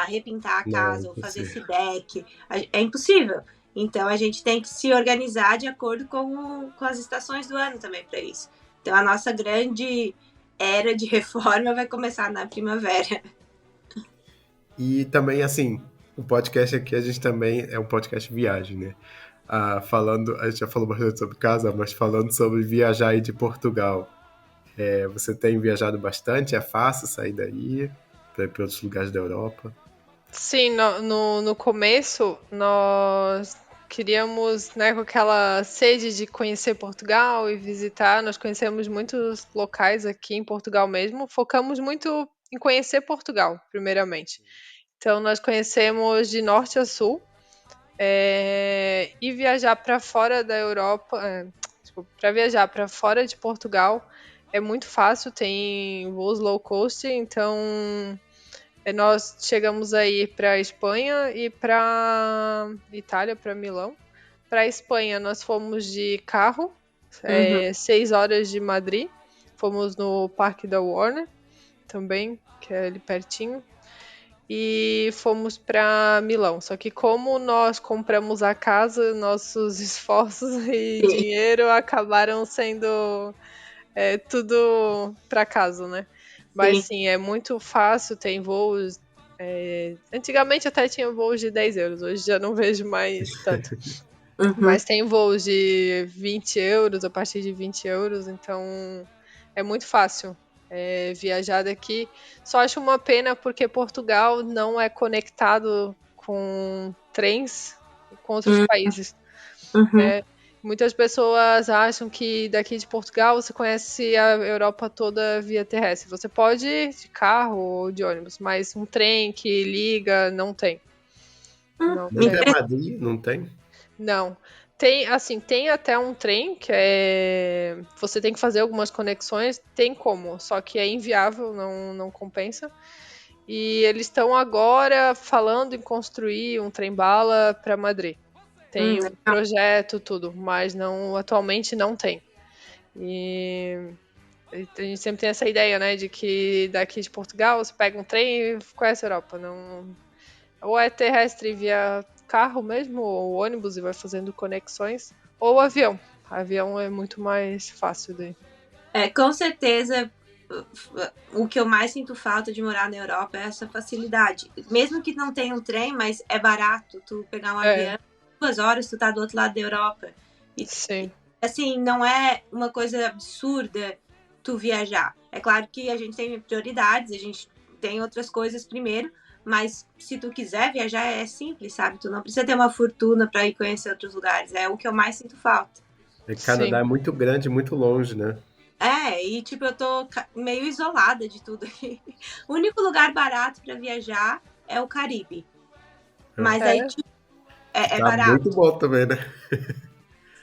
repintar a casa ou fazer esse deck. É impossível. Então a gente tem que se organizar de acordo com as estações do ano também para isso. Então a nossa grande era de reforma vai começar na primavera. E também, assim, o podcast aqui, a gente também é um podcast viagem, né? Falando, a gente já falou bastante sobre casa, mas falando sobre viajar aí de Portugal. Você tem viajado bastante? É fácil sair daí para ir para outros lugares da Europa? Sim, no começo nós queríamos, né, com aquela sede de conhecer Portugal e visitar. Nós conhecemos muitos locais aqui em Portugal mesmo. Focamos muito em conhecer Portugal, primeiramente. Então, nós conhecemos de norte a sul. E viajar para fora da Europa, para viajar para fora de Portugal é muito fácil, tem voos low cost, então nós chegamos aí para Espanha e para Itália, para Milão. Para Espanha nós fomos de carro, 6 horas de Madrid, fomos no Parque da Warner também, que é ali pertinho. E fomos para Milão. Só que como nós compramos a casa, nossos esforços e Sim. dinheiro acabaram sendo tudo para casa, né? Mas sim, é muito fácil, tem voos. Antigamente até tinha voos de 10 euros, hoje já não vejo mais tanto. Mas tem voos de 20 euros, a partir de 20 euros, então é muito fácil viajar daqui. Só acho uma pena porque Portugal não é conectado com trens com outros países. Muitas pessoas acham que daqui de Portugal você conhece a Europa toda via terrestre. Você pode ir de carro ou de ônibus, mas um trem que liga não tem. Não Nem tem. até Madrid, não tem? Não. Tem até um trem que você tem que fazer algumas conexões, tem como, só que é inviável, não compensa. E eles estão agora falando em construir um trem-bala para Madrid. Tem um projeto, tudo, mas atualmente não tem. E a gente sempre tem essa ideia, né, de que daqui de Portugal você pega um trem e conhece a Europa. Não, ou é terrestre via carro mesmo, ou ônibus e vai fazendo conexões, ou avião. Avião é muito mais fácil daí. Com certeza, o que eu mais sinto falta de morar na Europa é essa facilidade. Mesmo que não tenha um trem, mas é barato tu pegar um avião, 2 horas tu tá do outro lado da Europa. E, sim. Assim, não é uma coisa absurda tu viajar. É claro que a gente tem prioridades, a gente tem outras coisas primeiro, mas se tu quiser viajar é simples, sabe? Tu não precisa ter uma fortuna para ir conhecer outros lugares. É o que eu mais sinto falta. O Canadá é muito grande, muito longe, né? E tipo, eu tô meio isolada de tudo aqui. O único lugar barato para viajar é o Caribe. Mas aí, tipo, é barato. Muito bom também, né?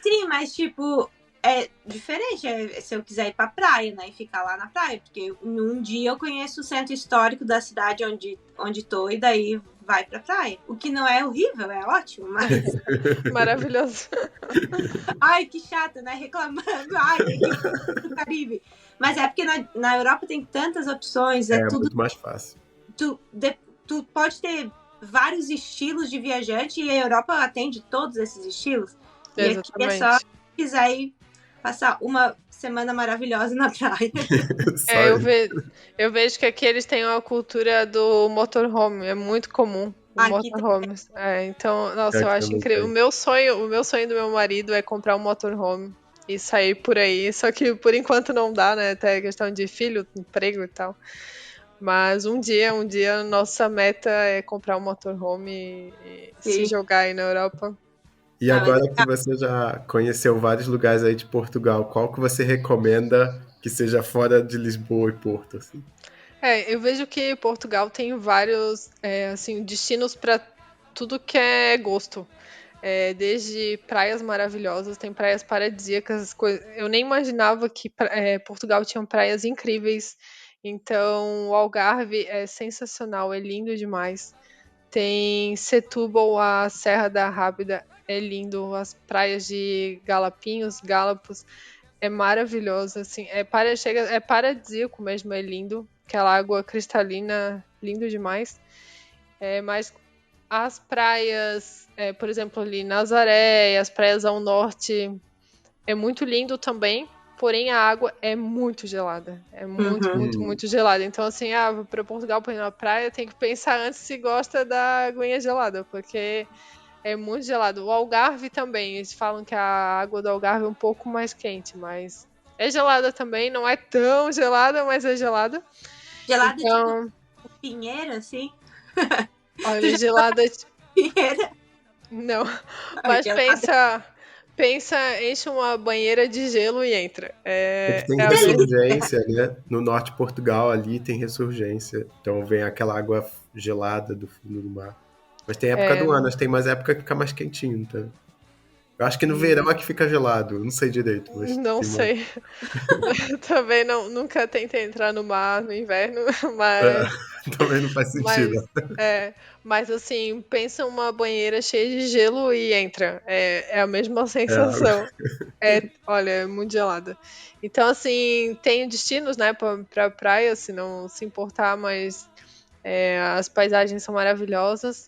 Sim, mas tipo, é diferente se eu quiser ir pra praia, né? E ficar lá na praia. Porque um dia eu conheço o centro histórico da cidade onde tô e daí vai pra praia. O que não é horrível, é ótimo, mas... Maravilhoso. Ai, que chata, né? Reclamando. Ai, do Caribe. Mas é porque na Europa tem tantas opções. É tudo muito mais fácil. Tu pode ter vários estilos de viajante e a Europa atende todos esses estilos. Exatamente. E aqui é só quiser ir passar uma semana maravilhosa na praia. Eu vejo que aqui eles têm uma cultura do motorhome, é muito comum. Motorhomes. Então, nossa, eu acho incrível. O meu sonho do meu marido é comprar um motorhome e sair por aí. Só que por enquanto não dá, né? Até questão de filho, emprego e tal. Mas um dia, nossa meta é comprar um motorhome e se jogar aí na Europa. E agora que você já conheceu vários lugares aí de Portugal, qual que você recomenda que seja fora de Lisboa e Porto? Assim? Eu vejo que Portugal tem vários assim, destinos para tudo que é gosto. Desde praias maravilhosas, tem praias paradisíacas. Eu nem imaginava que Portugal tinha praias incríveis. Então, o Algarve é sensacional, é lindo demais. Tem Setúbal, a Serra da Rábida, é lindo. As praias de Galapos, é maravilhoso. Assim, é paradisíaco mesmo, é lindo. Aquela água cristalina, lindo demais. Mas as praias, por exemplo, ali Nazaré, as praias ao norte, é muito lindo também. porém a água é muito gelada. É muito, muito, muito gelada. Então, assim, vou pra Portugal pra ir na praia, tem que pensar antes se gosta da aguinha gelada, porque é muito gelado. O Algarve também, eles falam que a água do Algarve é um pouco mais quente, mas é gelada também, não é tão gelada, mas é gelada. Gelada Então, tipo pinheira, assim? olha, gelada... Pinheira? Não, mas pensa, enche uma banheira de gelo e entra. É que É, tem é a mesma. ressurgência, né? No norte de Portugal ali tem ressurgência. Então vem aquela água gelada do fundo do mar. Mas tem época do ano, tem mais época que fica mais quentinho, tá? Eu acho que no verão é que fica gelado, não sei direito, mas Não tem mais. sei. Também nunca tentei entrar no mar no inverno, mas, Também não faz sentido. mas, mas assim, pensa uma banheira cheia de gelo e entra. É a mesma sensação. Olha, é muito gelada. Então, assim, tem destinos, né, pra praia, se não se importar, mas as paisagens são maravilhosas.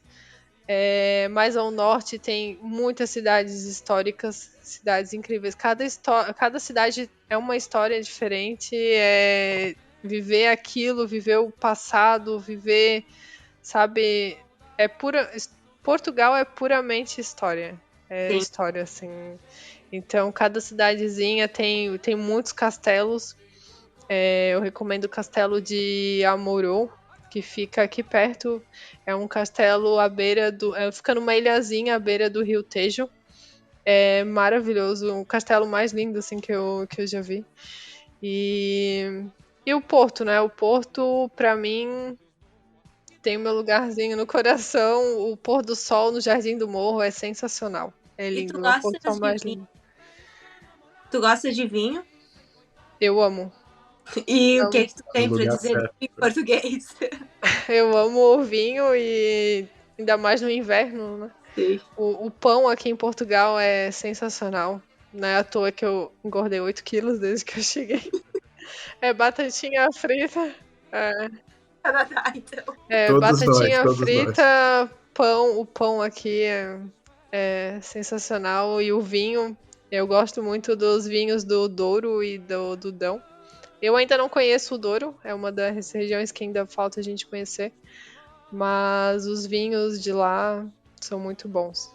Mais ao norte tem muitas cidades históricas, cidades incríveis. Cada cidade é uma história diferente. Viver aquilo, viver o passado, viver, sabe? É pura. Portugal é puramente história. É Sim. história, assim. Então, cada cidadezinha tem muitos castelos. Eu recomendo o castelo de Amorô, que fica aqui perto. É um castelo à beira do. Fica numa ilhazinha à beira do Rio Tejo. É maravilhoso, o castelo mais lindo assim que eu já vi. E o Porto, né? O Porto, pra mim, tem o meu lugarzinho no coração. O pôr do sol no Jardim do Morro é sensacional. É E tu lindo, é o pôr do sol gostas de mais vinho? lindo. Tu gostas de vinho? Eu amo. E o que Amo. que tu No tem pra lugar dizer de certo. vinho português? Eu amo o vinho e ainda mais no inverno, né? Sim. O pão aqui em Portugal é sensacional. Não é à toa que eu engordei 8 quilos desde que eu cheguei. É batatinha frita. Canadá, então. Batatinha Todos nós. frita, pão. O pão aqui é sensacional. E o vinho, eu gosto muito dos vinhos do Douro e do Dão. Eu ainda não conheço o Douro, é uma das regiões que ainda falta a gente conhecer. Mas os vinhos de lá são muito bons.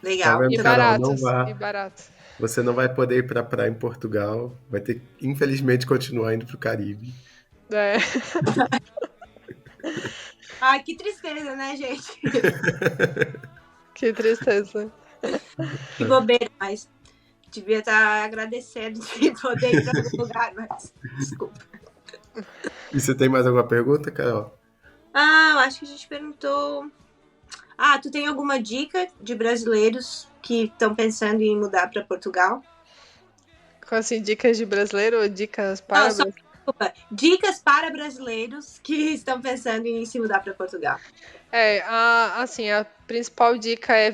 Tá Legal. vendo, E Carol? Não baratos. vá. E baratos. Você não vai poder ir pra praia em Portugal. Vai ter que, infelizmente, continuar indo pro Caribe. É. Ai, que tristeza, né, gente? Que tristeza. Que bobeira, mas devia estar agradecendo de poder ir para algum lugar, mas desculpa. E você tem mais alguma pergunta, Carol? Eu acho que a gente perguntou. Tu tem alguma dica de brasileiros que estão pensando em mudar para Portugal? Com assim, dicas de brasileiro ou dicas Não, para só brasileiro? desculpa. Dicas para brasileiros que estão pensando em se mudar para Portugal. Assim, a principal dica é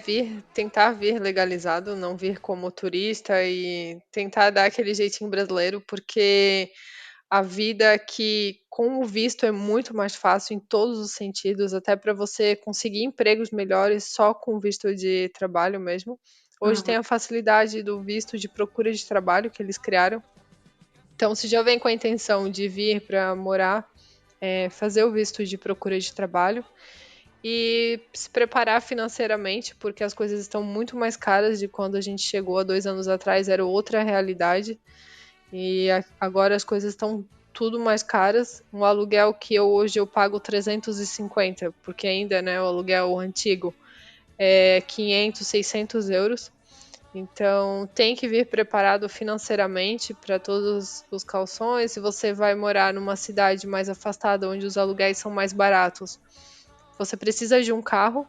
tentar vir legalizado, não vir como turista e tentar dar aquele jeitinho brasileiro, porque a vida aqui com o visto é muito mais fácil em todos os sentidos, até para você conseguir empregos melhores só com visto de trabalho mesmo. Hoje tem a facilidade do visto de procura de trabalho que eles criaram. Então, se já vem com a intenção de vir para morar, fazer o visto de procura de trabalho e se preparar financeiramente, porque as coisas estão muito mais caras de quando a gente chegou há 2 anos atrás, era outra realidade. E agora as coisas estão tudo mais caras. Um aluguel que hoje eu pago 350, porque ainda, né, o aluguel antigo é 500, 600 euros. Então, tem que vir preparado financeiramente para todos os calções. Se você vai morar numa cidade mais afastada, onde os aluguéis são mais baratos, você precisa de um carro.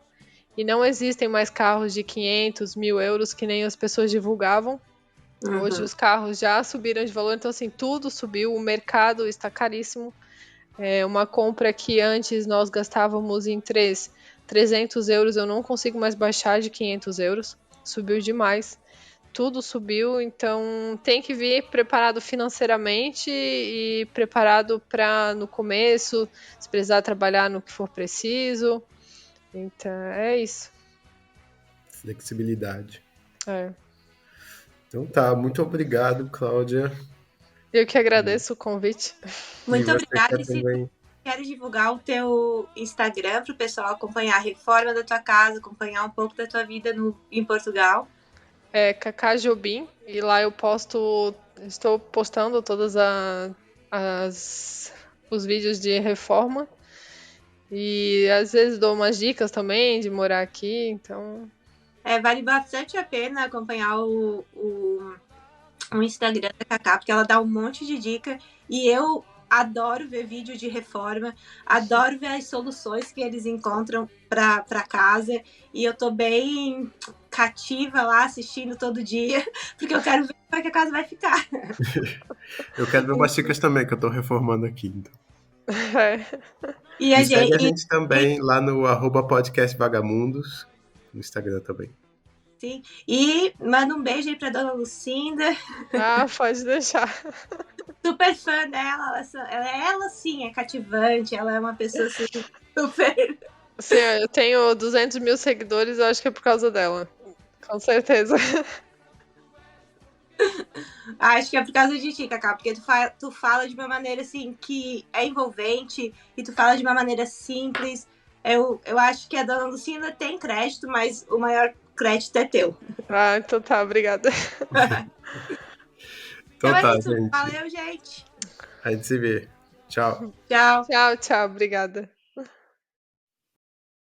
E não existem mais carros de 500, 1.000 euros que nem as pessoas divulgavam. Hoje os carros já subiram de valor, então assim, tudo subiu, o mercado está caríssimo. Uma compra que antes nós gastávamos em 300 euros, eu não consigo mais baixar de 500 euros. Subiu demais. Tudo subiu, então tem que vir preparado financeiramente e preparado para no começo, se precisar trabalhar no que for preciso. Então, é isso. Flexibilidade. É. Então tá, muito obrigado, Cláudia. Eu que agradeço o convite. Muito E você obrigada. quer E se também. queres divulgar o teu Instagram para o pessoal acompanhar a reforma da tua casa, acompanhar um pouco da tua vida em Portugal? É Cacá Jobim, e lá eu estou postando todas os vídeos de reforma. E às vezes dou umas dicas também de morar aqui, então. Vale bastante a pena acompanhar o Instagram da Cacá, porque ela dá um monte de dica e eu adoro ver vídeo de reforma, adoro ver as soluções que eles encontram para casa e eu tô bem cativa lá assistindo todo dia, porque eu quero ver como é que a casa vai ficar. Eu quero ver umas dicas também, que eu tô reformando aqui. Então. E E segue a gente também lá no @podcastvagamundos, no Instagram também. Sim. E manda um beijo aí pra dona Lucinda. Ah, pode deixar. Super fã dela. Ela sim é cativante. Ela é uma pessoa assim, super. Sim, eu tenho 200 mil seguidores, eu acho que é por causa dela. Com certeza. Acho que é por causa de ti, Cacá, porque tu fala de uma maneira assim que é envolvente e tu fala de uma maneira simples. Eu acho que a dona Lucinda tem crédito, mas o maior crédito é teu. Ah, então tá, obrigada. Então Então tá, é isso. gente. Valeu, gente. A gente se vê. Tchau. Tchau. Tchau, tchau, obrigada.